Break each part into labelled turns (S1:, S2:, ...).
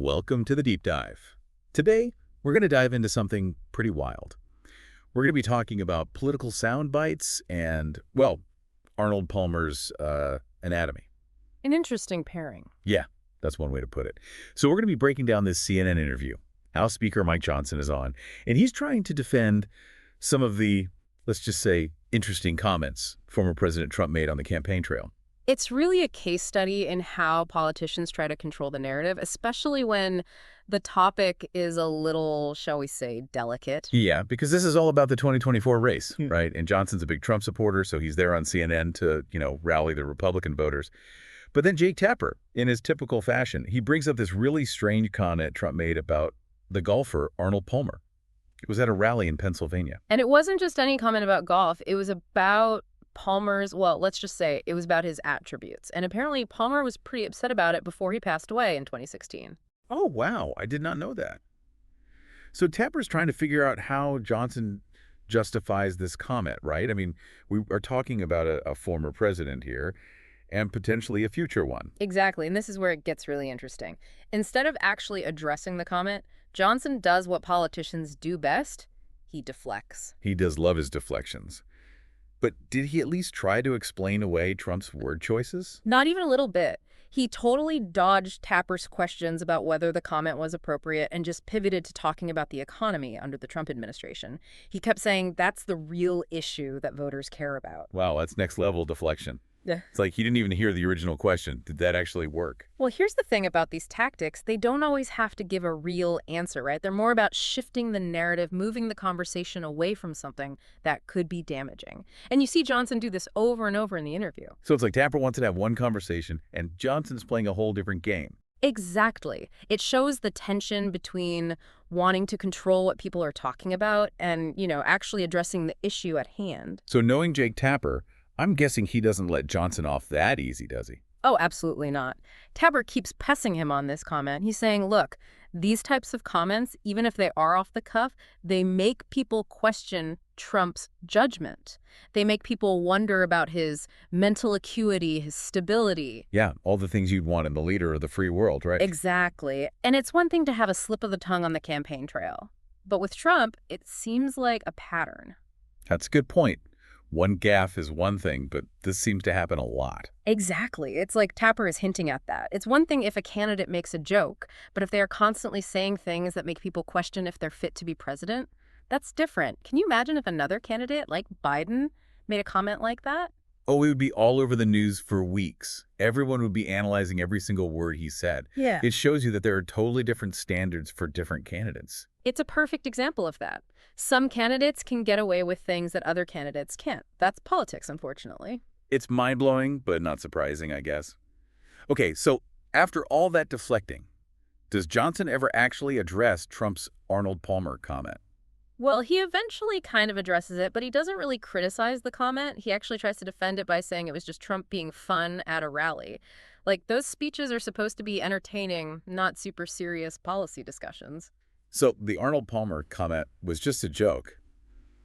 S1: Welcome to the Deep Dive. Today, we're going to dive into something pretty wild. We're going to be talking about political sound bites and, well, Arnold Palmer's anatomy.
S2: An interesting pairing.
S1: Yeah, that's one way to put it. So we're going to be breaking down this CNN interview. House Speaker Mike Johnson is on, and he's trying to defend some of the, let's just say, interesting comments former President Trump made on the campaign trail.
S2: It's really a case study in how politicians try to control the narrative, especially when the topic is a little, shall we say, delicate.
S1: Yeah, because this is all about the 2024 race, right? And Johnson's a big Trump supporter, so he's there on CNN to, rally the Republican voters. But then Jake Tapper, in his typical fashion, he brings up this really strange comment Trump made about the golfer Arnold Palmer. It was at a rally in Pennsylvania.
S2: And it wasn't just any comment about golf. It was about Palmer's, well, let's just say it was about his attributes. And apparently Palmer was pretty upset about it before he passed away in 2016.
S1: Oh, wow. I did not know that. So Tapper's trying to figure out how Johnson justifies this comment, right? I mean, we are talking about a former president here and potentially a future one.
S2: Exactly. And this is where it gets really interesting. Instead of actually addressing the comment, Johnson does what politicians do best. He deflects.
S1: He does love his deflections. But did he at least try to explain away Trump's word choices?
S2: Not even a little bit. He totally dodged Tapper's questions about whether the comment was appropriate and just pivoted to talking about the economy under the Trump administration. He kept saying that's the real issue that voters care about.
S1: Wow, that's next level deflection.
S2: Yeah.
S1: It's like he didn't even hear the original question. Did that actually work?
S2: Well, here's the thing about these tactics. They don't always have to give a real answer, right? They're more about shifting the narrative, moving the conversation away from something that could be damaging. And you see Johnson do this over and over in the interview.
S1: So it's like Tapper wanted to have one conversation, and Johnson's playing a whole different game.
S2: Exactly. It shows the tension between wanting to control what people are talking about and, actually addressing the issue at hand.
S1: So knowing Jake Tapper, I'm guessing he doesn't let Johnson off that easy, does he?
S2: Oh, absolutely not. Tapper keeps pressing him on this comment. He's saying, look, these types of comments, even if they are off the cuff, they make people question Trump's judgment. They make people wonder about his mental acuity, his stability.
S1: Yeah, all the things you'd want in the leader of the free world, right?
S2: Exactly. And it's one thing to have a slip of the tongue on the campaign trail. But with Trump, it seems like a pattern.
S1: That's a good point. One gaffe is one thing, but this seems to happen a lot.
S2: Exactly. It's like Tapper is hinting at that. It's one thing if a candidate makes a joke, but if they are constantly saying things that make people question if they're fit to be president, that's different. Can you imagine if another candidate, like Biden, made a comment like that?
S1: Oh, it would be all over the news for weeks. Everyone would be analyzing every single word he said.
S2: Yeah.
S1: It shows you that there are totally different standards for different candidates.
S2: It's a perfect example of that. Some candidates can get away with things that other candidates can't. That's politics, unfortunately.
S1: It's mind-blowing, but not surprising, I guess. Okay, so after all that deflecting, does Johnson ever actually address Trump's Arnold Palmer comment?
S2: Well, he eventually kind of addresses it, but he doesn't really criticize the comment. He actually tries to defend it by saying it was just Trump being fun at a rally. Like, those speeches are supposed to be entertaining, not super serious policy discussions.
S1: So the Arnold Palmer comment was just a joke.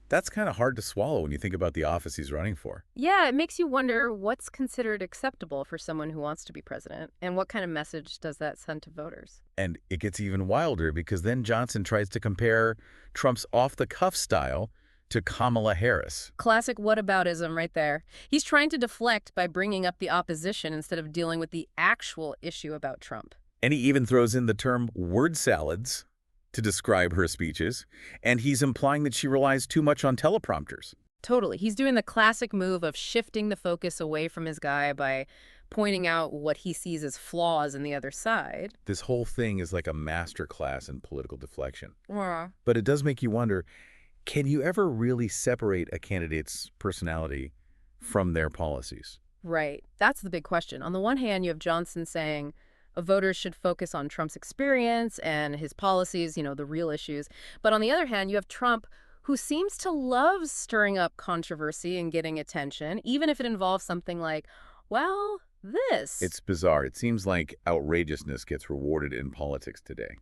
S1: That's kind of hard to swallow when you think about the office he's running for.
S2: Yeah, it makes you wonder what's considered acceptable for someone who wants to be president, and what kind of message does that send to voters?
S1: And it gets even wilder because then Johnson tries to compare Trump's off-the-cuff style to Kamala Harris.
S2: Classic whataboutism right there. He's trying to deflect by bringing up the opposition instead of dealing with the actual issue about Trump.
S1: And he even throws in the term word salads to describe her speeches, and he's implying that she relies too much on teleprompters.
S2: Totally. He's doing the classic move of shifting the focus away from his guy by pointing out what he sees as flaws in the other side.
S1: This whole thing is like a master class in political deflection.
S2: Yeah.
S1: But it does make you wonder, can you ever really separate a candidate's personality from their policies?
S2: Right. That's the big question. On the one hand, you have Johnson saying voters should focus on Trump's experience and his policies, the real issues. But on the other hand, you have Trump, who seems to love stirring up controversy and getting attention, even if it involves something like, well, this.
S1: It's bizarre. It seems like outrageousness gets rewarded in politics today.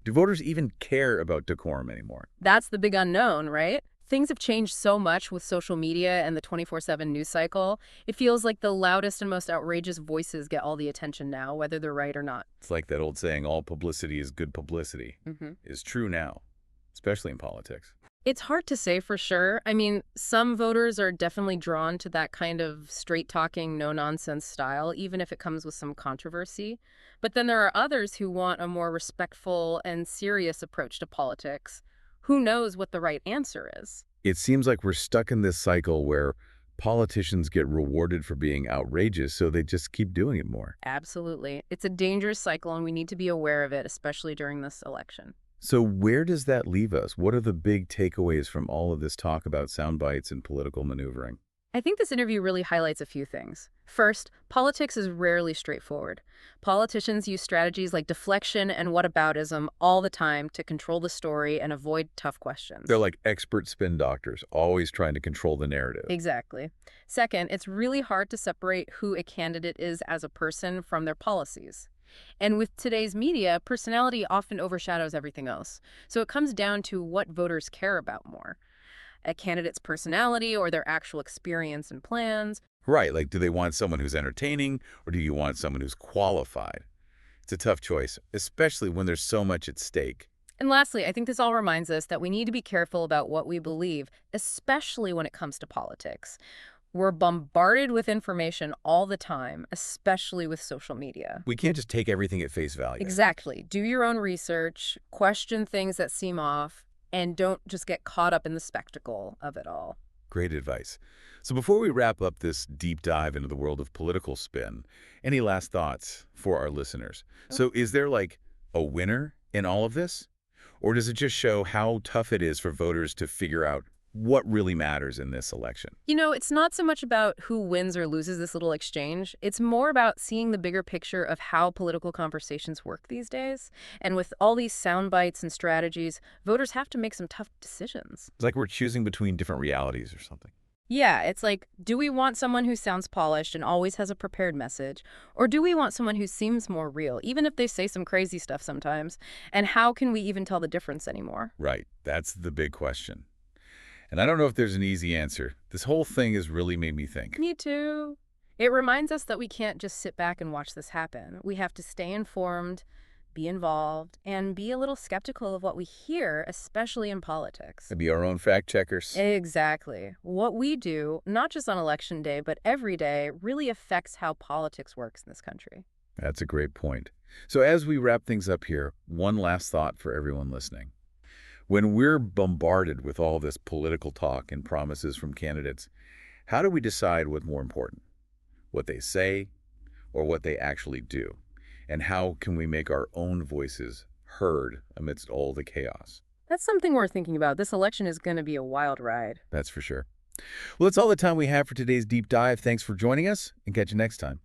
S1: Do voters even care about decorum anymore?
S2: That's the big unknown, right? Things have changed so much with social media and the 24/7 news cycle. It feels like the loudest and most outrageous voices get all the attention now, whether they're right or not.
S1: It's like that old saying, all publicity is good publicity, is true now, especially in politics.
S2: It's hard to say for sure. I mean, some voters are definitely drawn to that kind of straight-talking, no-nonsense style, even if it comes with some controversy. But then there are others who want a more respectful and serious approach to politics. Who knows what the right answer is?
S1: It seems like we're stuck in this cycle where politicians get rewarded for being outrageous, so they just keep doing it more.
S2: Absolutely. It's a dangerous cycle, and we need to be aware of it, especially during this election.
S1: So where does that leave us? What are the big takeaways from all of this talk about sound bites and political maneuvering?
S2: I think this interview really highlights a few things. First, politics is rarely straightforward. Politicians use strategies like deflection and whataboutism all the time to control the story and avoid tough questions.
S1: They're like expert spin doctors, always trying to control the narrative.
S2: Exactly. Second, it's really hard to separate who a candidate is as a person from their policies. And with today's media, personality often overshadows everything else. So it comes down to what voters care about more: a candidate's personality or their actual experience and plans.
S1: Right, like do they want someone who's entertaining or do you want someone who's qualified? It's a tough choice, especially when there's so much at stake.
S2: And lastly, I think this all reminds us that we need to be careful about what we believe, especially when it comes to politics. We're bombarded with information all the time, especially with social media.
S1: We can't just take everything at face value.
S2: Exactly. Do your own research, question things that seem off, and don't just get caught up in the spectacle of it all.
S1: Great advice. So before we wrap up this deep dive into the world of political spin, any last thoughts for our listeners? So is there like a winner in all of this? Or does it just show how tough it is for voters to figure out what really matters in this election?
S2: You know, it's not so much about who wins or loses this little exchange. It's more about seeing the bigger picture of how political conversations work these days. And with all these sound bites and strategies, voters have to make some tough decisions.
S1: It's like we're choosing between different realities or something.
S2: Yeah, it's like, do we want someone who sounds polished and always has a prepared message? Or do we want someone who seems more real, even if they say some crazy stuff sometimes? And how can we even tell the difference anymore?
S1: Right. That's the big question. And I don't know if there's an easy answer. This whole thing has really made me think.
S2: Me too. It reminds us that we can't just sit back and watch this happen. We have to stay informed, be involved, and be a little skeptical of what we hear, especially in politics.
S1: To be our own fact checkers.
S2: Exactly. What we do, not just on election day, but every day, really affects how politics works in this country.
S1: That's a great point. So as we wrap things up here, one last thought for everyone listening. When we're bombarded with all this political talk and promises from candidates, how do we decide what's more important? What they say or what they actually do? And how can we make our own voices heard amidst all the chaos?
S2: That's something we're thinking about. This election is going to be a wild ride.
S1: That's for sure. Well, that's all the time we have for today's deep dive. Thanks for joining us, and catch you next time.